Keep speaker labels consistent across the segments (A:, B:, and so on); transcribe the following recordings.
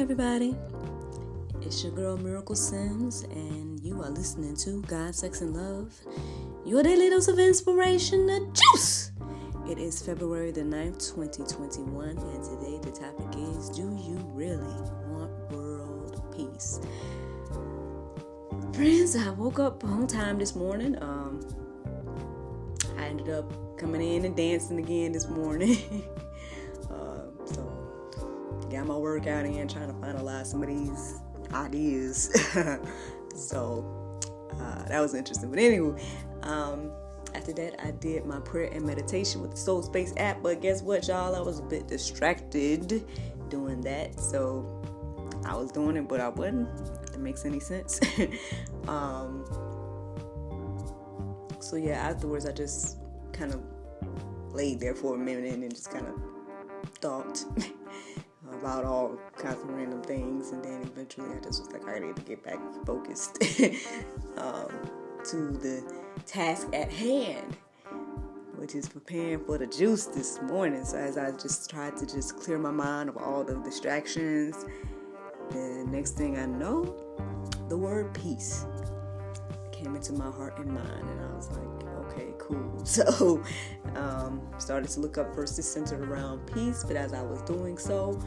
A: everybody. It's your girl Miracle Sims, and you are listening to God, Sex, and Love, your daily dose of inspiration, the juice. It is February the 9th, 2021, and today the topic is, do you really want world peace? Friends, I woke up on time this morning. I ended up coming in and dancing again this morning. So got my workout in, trying to finalize some of these ideas. So that was interesting. But anyway, after that, I did my prayer and meditation with the Soul Space app. But guess what, y'all? I was a bit distracted doing that. So I was doing it, but I wasn't. If that makes any sense. So yeah, afterwards, I just kind of laid there for a minute and just kind of thought about all kinds of random things, and then eventually I just was like, I need to get back focused to the task at hand, which is preparing for the juice this morning. So as I just tried to just clear my mind of all the distractions, the next thing I know, the word peace came into my heart and mind, and I was like, okay, cool. So started to look up verses centered around peace, but as I was doing so,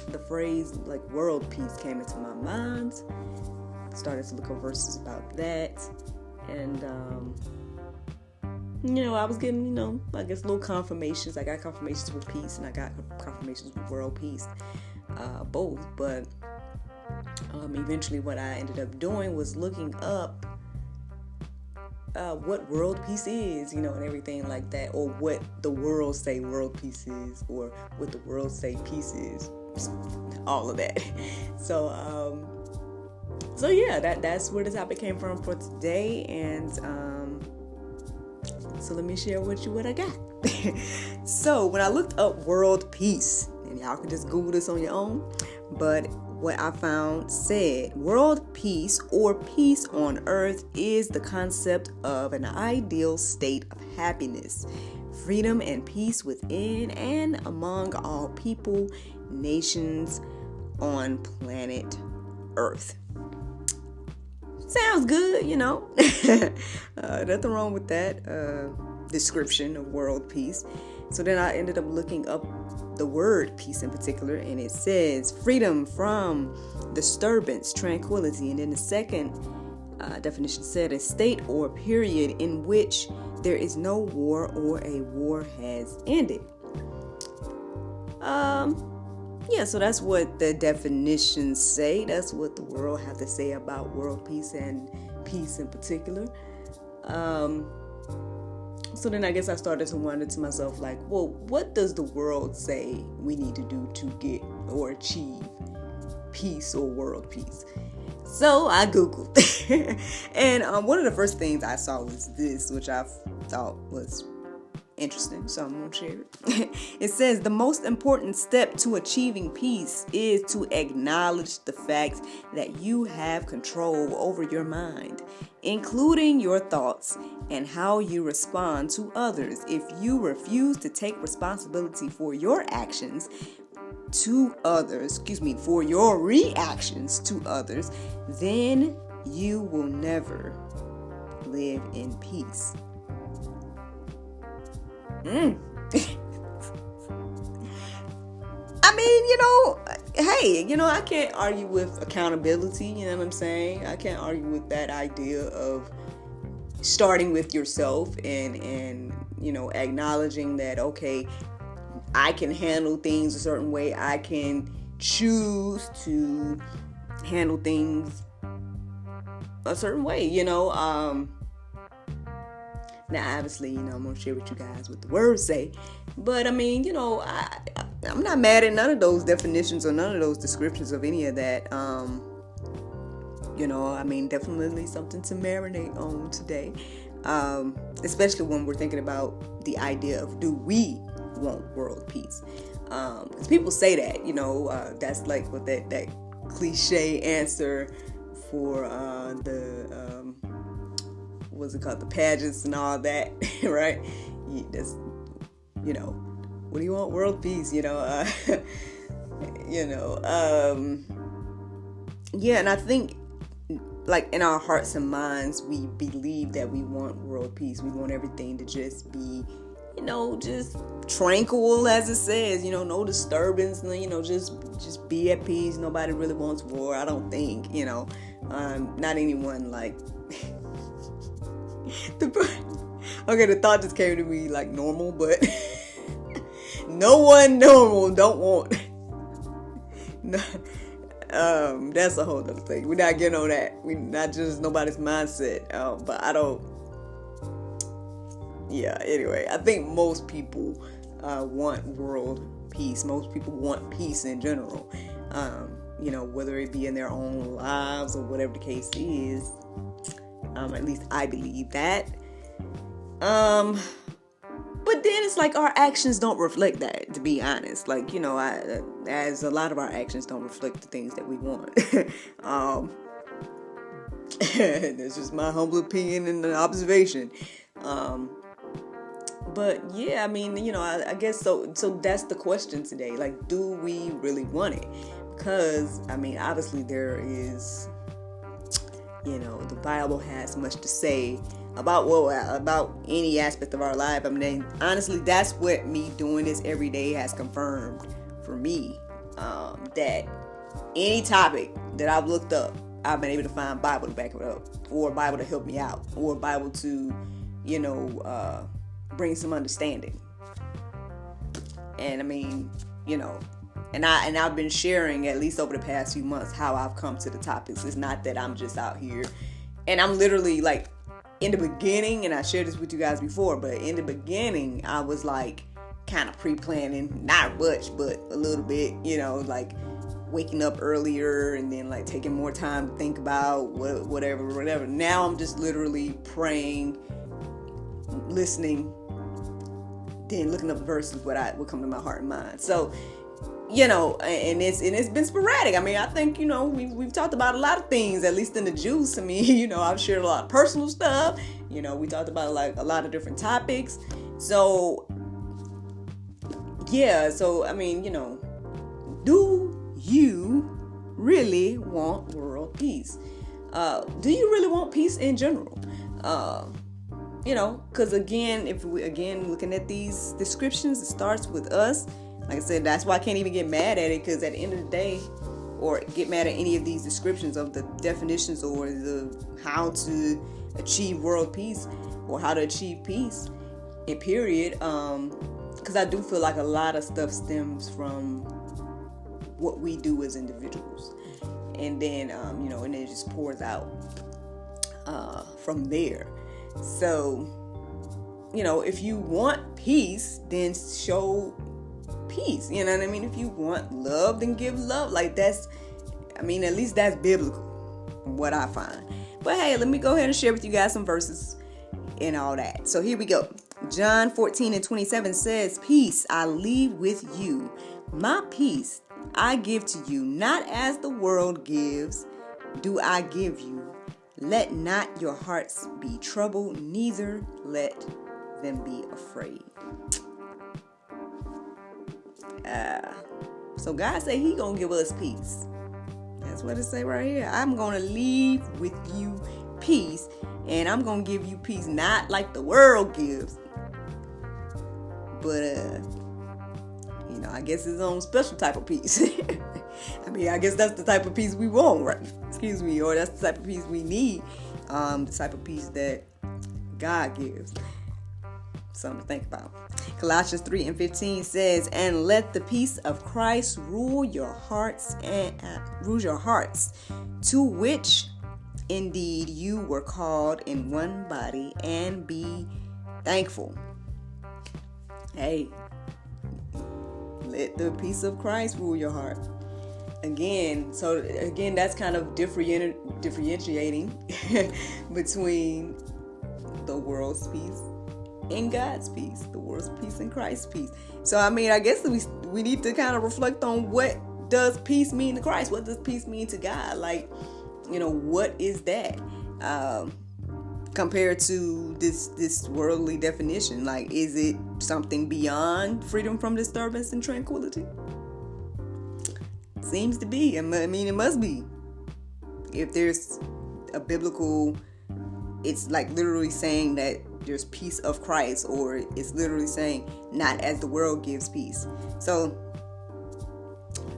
A: the phrase like world peace came into my mind. Started to look up verses about that, and I was getting, I guess little confirmations. I got confirmations with peace, and I got confirmations with world peace, both. But eventually what I ended up doing was looking up what world peace is, and everything like that, or what the world say world peace is, or what the world say peace is, all of that. So yeah, that's where the topic came from for today, and so let me share with you what I got. So when I looked up world peace, and y'all can just Google this on your own, but what I found said, world peace or peace on earth is the concept of an ideal state of happiness, freedom, and peace within and among all people, nations on planet Earth. Sounds good, nothing wrong with that description of world peace. So then I ended up looking up the word peace in particular, and it says freedom from disturbance, tranquility. And then the second definition said a state or period in which there is no war or a war has ended. So that's what the definitions say. That's what the world have to say about world peace and peace in particular. So then I guess I started to wonder to myself, like, well, what does the world say we need to do to get or achieve peace or world peace? So I Googled. And one of the first things I saw was this, which I thought was interesting, so I'm going to share it. It says, the most important step to achieving peace is to acknowledge the fact that you have control over your mind, including your thoughts and how you respond to others. If you refuse to take responsibility for your actions to others, for your reactions to others, then you will never live in peace. I mean, hey, I can't argue with accountability, you know what I'm saying? I can't argue with that idea of starting with yourself and acknowledging that, okay, I can handle things a certain way. I can choose to handle things a certain way, Now, obviously, I'm going to share with you guys what the words say. But, I mean, I'm not mad at none of those definitions or none of those descriptions of any of that. Definitely something to marinate on today. Especially when we're thinking about the idea of, do we want world peace? Because people say that, that's like what that cliche answer for what's it called, the pageants and all that, right? That's, what do you want? World peace, Yeah, and I think, like, in our hearts and minds, we believe that we want world peace. We want everything to just be, just tranquil, as it says, no disturbance, just be at peace. Nobody really wants war, I don't think, not anyone, like, the thought just came to me, like, normal, but no one normal don't want, no, that's a whole other thing. We're not getting on that. We're not just nobody's mindset, but I don't, anyway, I think most people want world peace. Most people want peace in general, whether it be in their own lives or whatever the case is. At least I believe that. But then it's like our actions don't reflect that, to be honest. Like, as a lot of our actions don't reflect the things that we want. That's just my humble opinion and an observation. But yeah, I mean, I guess so that's the question today. Like, do we really want it? Because, I mean, obviously there is, the Bible has much to say about any aspect of our life. I mean, honestly, that's what me doing this every day has confirmed for me. That any topic that I've looked up, I've been able to find Bible to back it up, or Bible to help me out, or Bible to, bring some understanding. And I mean, and I've been sharing, at least over the past few months, how I've come to the topics. It's not that I'm just out here, and I'm literally, like, in the beginning, and I shared this with you guys before, but in the beginning, I was like kind of pre-planning, not much, but a little bit, like waking up earlier and then like taking more time to think about whatever. Now I'm just literally praying, listening, then looking up verses what come to my heart and mind. So, and it's been sporadic. I mean, I think, we've talked about a lot of things, at least in the juice. I mean, I've shared a lot of personal stuff. We talked about like a lot of different topics. So, yeah. So, I mean, do you really want world peace? Do you really want peace in general? Because again, looking at these descriptions, it starts with us. Like I said, that's why I can't even get mad at it, because at the end of the day, or get mad at any of these descriptions of the definitions or the how to achieve world peace or how to achieve peace, in period. Because I do feel like a lot of stuff stems from what we do as individuals. And then, and it just pours out from there. So, if you want peace, then show peace. You know what I mean? If you want love, then give love. Like, that's, I mean, at least that's biblical, from what I find. But hey, let me go ahead and share with you guys some verses and all that. So here we go. John 14:27 says, "Peace I leave with you. My peace I give to you. Not as the world gives, do I give you. Let not your hearts be troubled, neither let them be afraid." So God said He gonna give us peace. That's what it say right here. I'm gonna leave with you peace, and I'm gonna give you peace, not like the world gives, but I guess His own special type of peace. I mean, I guess that's the type of peace we want, right? Excuse me, or that's the type of peace we need. The type of peace that God gives. Something to think about. Colossians 3:15 says, "And let the peace of Christ rule your hearts, to which indeed you were called in one body, and be thankful." Hey, let the peace of Christ rule your heart. Again, that's kind of differentiating between the world's peace and God's peace, the world's peace and Christ's peace. So, I mean, I guess we need to kind of reflect on, what does peace mean to Christ? What does peace mean to God? Like, what is that compared to this worldly definition? Like, is it something beyond freedom from disturbance and tranquility? seems to be. I mean, it must be. If there's a biblical, it's like literally saying that there's peace of Christ, or it's literally saying not as the world gives peace. So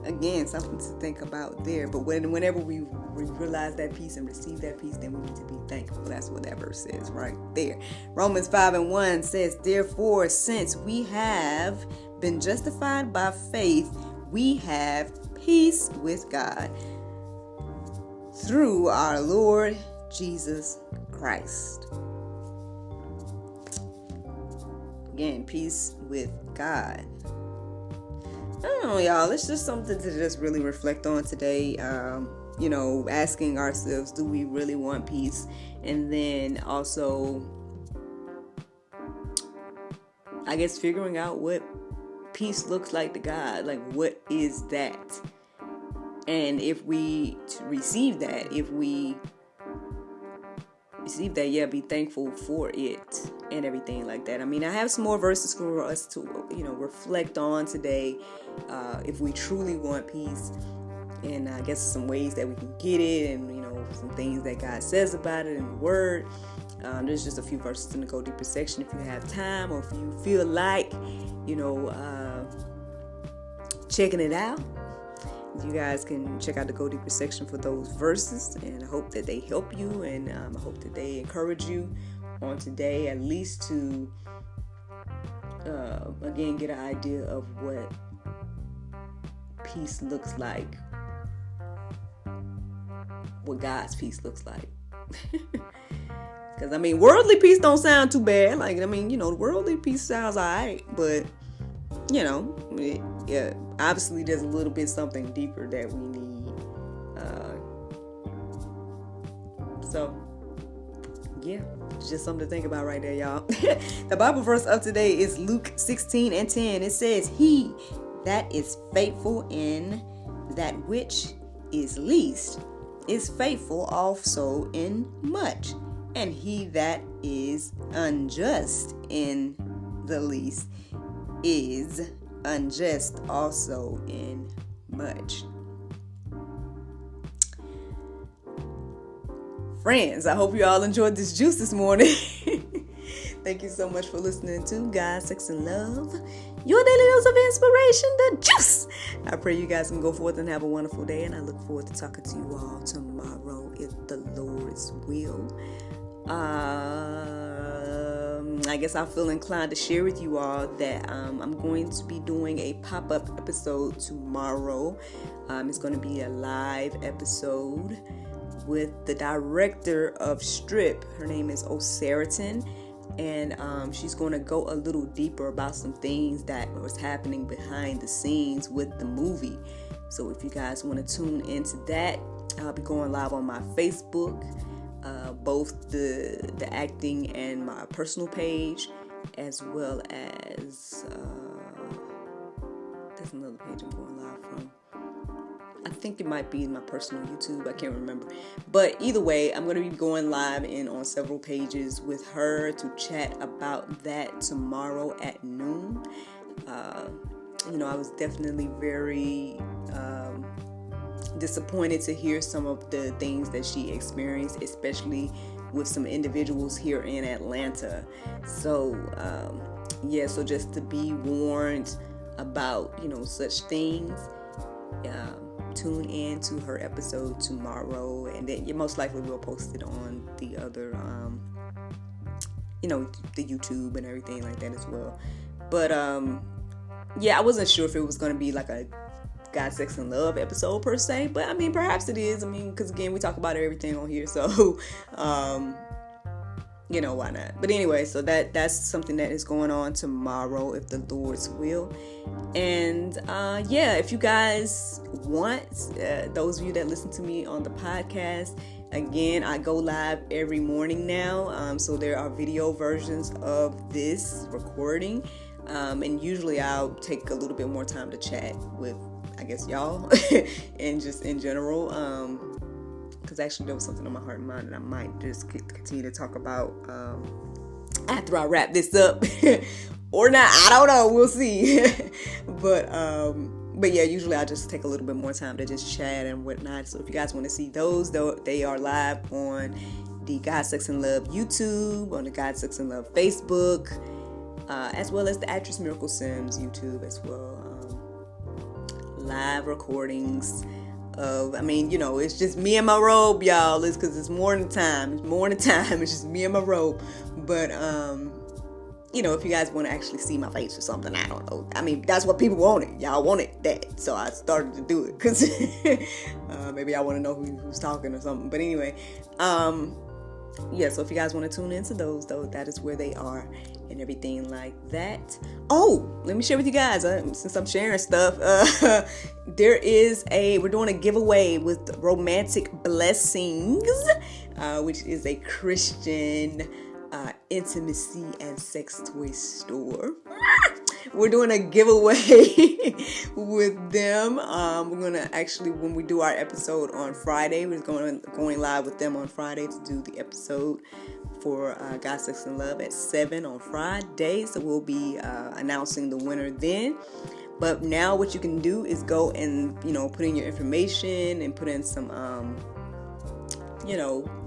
A: again, something to think about there. But whenever we realize that peace and receive that peace, then we need to be thankful. That's what that verse says right there. Romans 5:1 says, therefore, since we have been justified by faith, we have peace with God through our Lord Jesus Christ. Again, peace with God. I don't know, y'all. It's just something to just really reflect on today. Asking ourselves, do we really want peace? And then also, I guess, figuring out what peace looks like to God. Like, what is that? And if we receive that, be thankful for it and everything like that. I mean, I have some more verses for us to, reflect on today. If we truly want peace, and I guess some ways that we can get it, and, some things that God says about it in the Word. There's just a few verses in the Go Deeper section if you have time, or if you feel like, checking it out. You guys can check out the Go Deeper section for those verses, and I hope that they help you, and I hope that they encourage you on today, at least to, again, get an idea of what peace looks like, what God's peace looks like. Because, worldly peace don't sound too bad. The worldly peace sounds all right, but, obviously there's a little bit something deeper that we need. It's just something to think about right there, y'all. The Bible verse of today is Luke 16:10. It says, he that is faithful in that which is least is faithful also in much. And he that is unjust in the least is unjust also in much. Friends, I hope you all enjoyed this juice this morning. Thank you so much for listening to God, Sex, and Love, your daily dose of inspiration, the juice. I pray you guys can go forth and have a wonderful day, and I look forward to talking to you all tomorrow if the Lord's will. I guess I feel inclined to share with you all that I'm going to be doing a pop-up episode tomorrow. It's going to be a live episode with the director of Strip. Her name is O'Saraton, and she's going to go a little deeper about some things that was happening behind the scenes with the movie. So if you guys want to tune into that, I'll be going live on my Facebook, both the acting and my personal page, as well as there's another page I'm going live from. I think it might be in my personal YouTube. I can't remember. But either way, I'm going to be going live and on several pages with her to chat about that tomorrow at noon. I was definitely very disappointed to hear some of the things that she experienced, especially with some individuals here in Atlanta. So, so just to be warned about, such things. Tune in to her episode tomorrow, and then you most likely will post it on the other, the YouTube and everything like that as well. But, I wasn't sure if it was going to be like a God, Sex, and Love episode per se, but perhaps it is. Because again, we talk about everything on here, so, why not? But anyway, so that's something that is going on tomorrow, if the Lord's will. And if you guys want, those of you that listen to me on the podcast, again, I go live every morning now. So there are video versions of this recording. And usually I'll take a little bit more time to chat with, I guess, y'all and just in general. Because actually there was something on my heart and mind that I might just continue to talk about after I wrap this up or not. I don't know. We'll see. But But yeah, usually I just take a little bit more time to just chat and whatnot. So if you guys want to see those, though, they are live on the God, Sex, and Love YouTube, on the God, Sex, and Love Facebook, as well as the Actress Miracle Sims YouTube as well. Live recordings of, it's just me and my robe, y'all. It's because it's morning time. It's just me and my robe. But, if you guys want to actually see my face or something, I don't know. That's what people wanted. Y'all wanted that. So I started to do it because maybe I want to know who's talking or something. But anyway, so if you guys want to tune into those, though, that is where they are and everything like that. Oh, let me share with you guys, since I'm sharing stuff, we're doing a giveaway with Romantic Blessings, which is a Christian intimacy and sex toy store. We're doing a giveaway with them. We're going to actually, when we do our episode on Friday, we're going live with them on Friday to do the episode for God, Sex, and Love at 7 on Friday. So we'll be announcing the winner then. But now what you can do is go and, put in your information and put in some,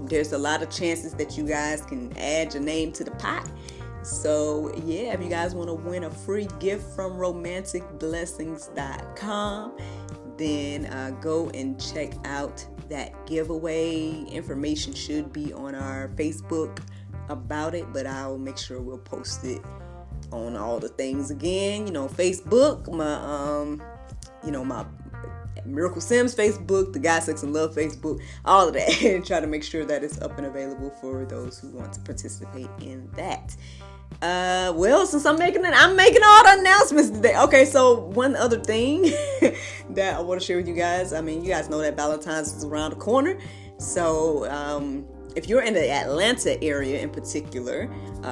A: there's a lot of chances that you guys can add your name to the pot. So, yeah, if you guys want to win a free gift from romanticblessings.com, then go and check out that giveaway. Information should be on our Facebook about it, but I'll make sure we'll post it on all the things again. Facebook, my Miracle Sims Facebook, the God, Sex, and Love Facebook, all of that, and try to make sure that it's up and available for those who want to participate in that. Since I'm making all the announcements today. Okay, so one other thing that I want to share with you guys. You guys know that Valentine's is around the corner. So, if you're in the Atlanta area in particular,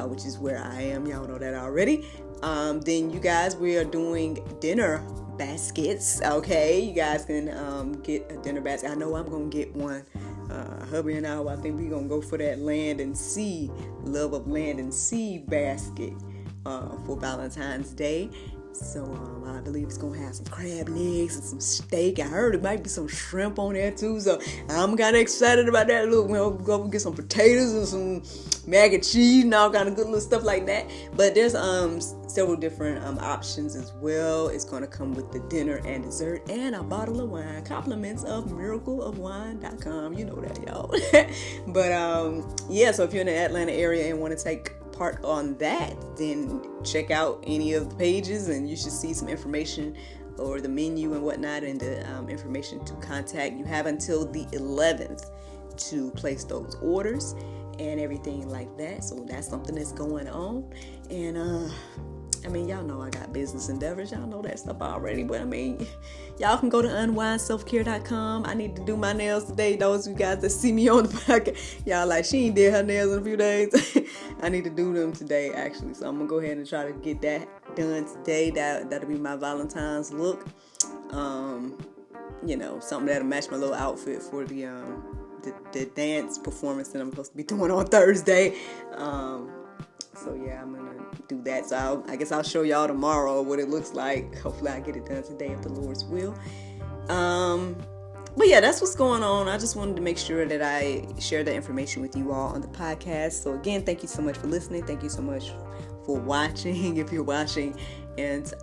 A: which is where I am, y'all know that already, then you guys, we are doing dinner baskets. Okay, you guys can get a dinner basket. I know I'm gonna get one. Hubby and I think we're gonna go for that Love of Land and Sea basket for Valentine's Day. So I believe it's gonna have some crab legs and some steak. I heard it might be some shrimp on there too. So I'm kind of excited about that. Look, we'll go get some potatoes and some mac and cheese and all kind of good little stuff like that. But there's several different options as well. It's gonna come with the dinner and dessert and a bottle of wine. Compliments of miracleofwine.com. You know that, y'all. But so if you're in the Atlanta area and want to take part on that, then check out any of the pages and you should see some information or the menu and whatnot and the information to contact. You have until the 11th to place those orders and everything like that. So that's something that's going on. And y'all know I got business endeavors. Y'all know that stuff already. But y'all can go to unwindselfcare.com. I need to do my nails today. Those of you guys that see me on the podcast, y'all like, she ain't did her nails in a few days. I need to do them today, actually. So I'm going to go ahead and try to get that done today. That'll be my Valentine's look. Something that'll match my little outfit for the dance performance that I'm supposed to be doing on Thursday. So yeah, I'm gonna do that. So I guess I'll show y'all tomorrow what it looks like. Hopefully I get it done today if the Lord's will. But yeah, that's what's going on. I just wanted to make sure that I share that information with you all on the podcast. So again, thank you so much for listening. Thank you so much for watching, if you're watching. And that's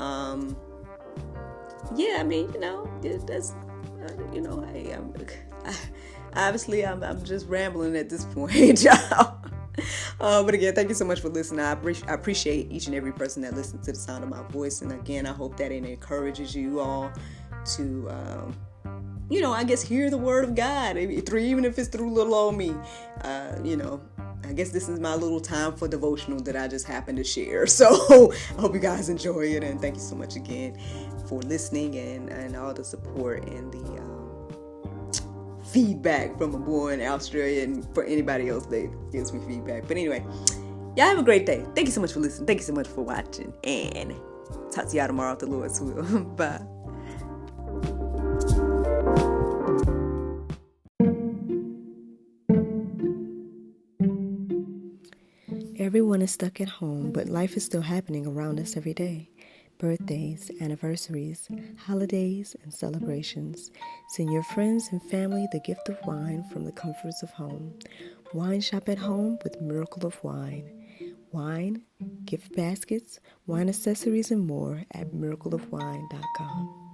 A: obviously I'm just rambling at this point, y'all. But again, thank you so much for listening. I appreciate each and every person that listens to the sound of my voice. And again, I hope that it encourages you all to, hear the word of God, even if it's through little old me. I guess this is my little time for devotional that I just happened to share. So I hope you guys enjoy it. And thank you so much again for listening and all the support and the feedback from a boy in Australia and for anybody else that gives me feedback. But anyway, y'all have a great day. Thank you so much for listening. Thank you so much for watching. And talk to y'all tomorrow if the Lord's will. Bye. Everyone is stuck at home, but life is still happening around us every day.
B: birthdays, anniversaries, holidays, and celebrations. Send your friends and family the gift of wine from the comforts of home. Wine shop at home with Miracle of Wine. Wine, gift baskets, wine accessories, and more at miracleofwine.com.